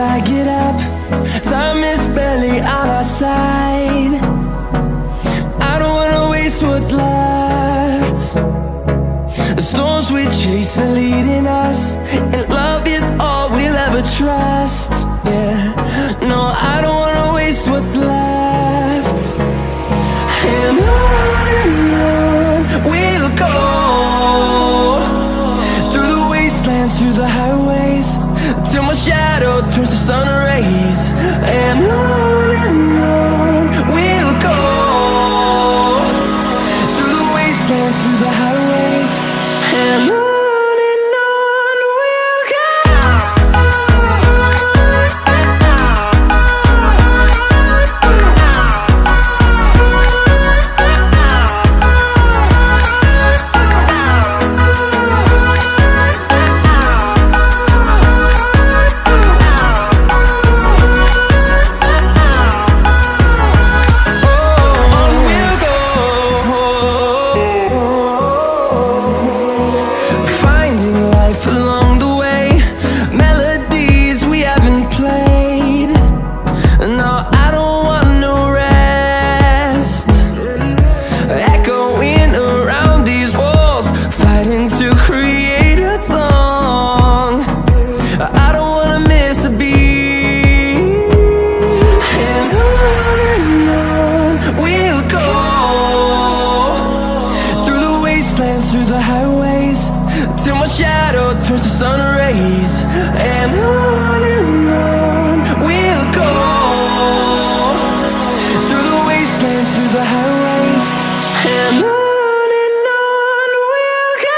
I get up. Time is barely on our side. I don't wanna waste what's left. The storms we chase are leading us, and love is all we'll ever trust. Yeah, no, I don't wanna waste what's left. And on we'll go, through the wastelands, through the highways, till my shadow turns to sun rays. And on we'll go, through the wastelands, through the highways, and on we'll go. Through the highways, till my shadow turns to sun rays. And on we'll go, through the wastelands, through the highways, and on we'll go.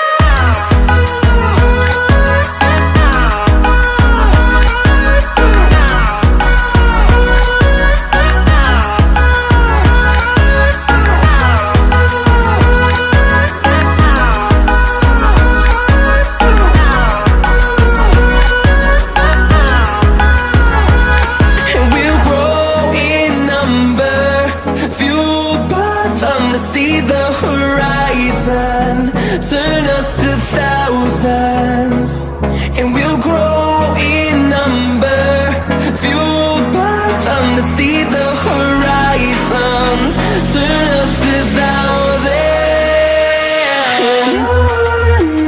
See the horizon turn us to thousands, and we'll grow in number, fueled by them. To see the horizon turn us to thousands, and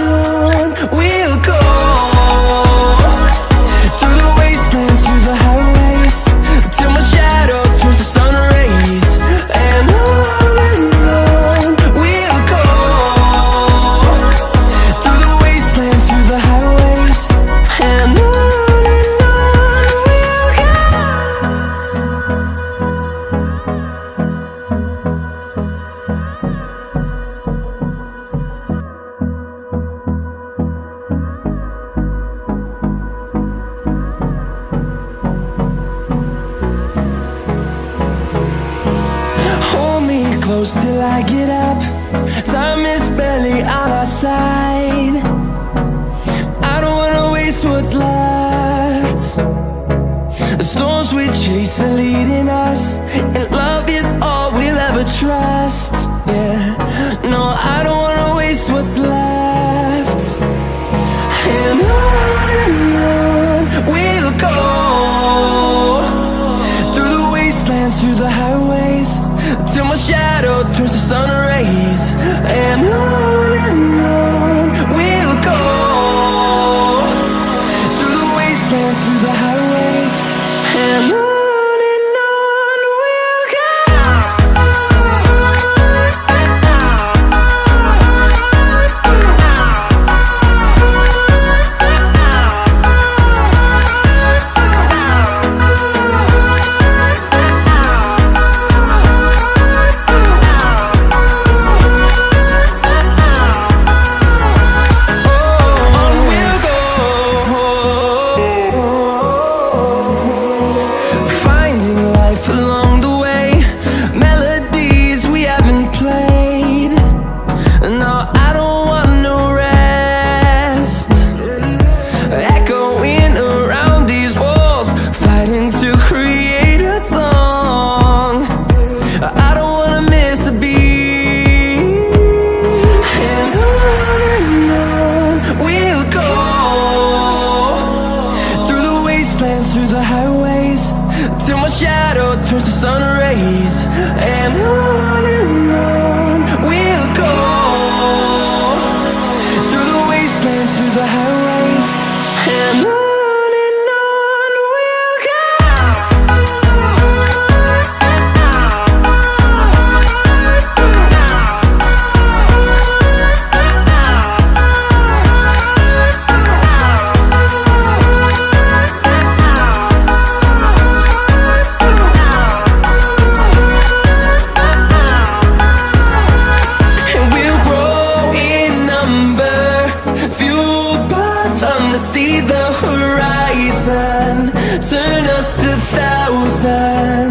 on we'll go, through the wastelands, through the highways, till my shadow turns to sun rays. And close till I get up. Time is barely on our side. I don't wanna waste what's left. The storms we chase are leading us, and love is all we'll ever trust. Yeah, no, I don't wanna waste what's left. And on we'll go, through the wastelands, through the highways, till my shadow turns to sun rays. And on we'll go, through the wastelands, through the highways, and on through the highways, till my shadow turns to sun rays. And on we'll go, through the wastelands, through the highways. And on we'll go. See the horizon, turn us to thousands.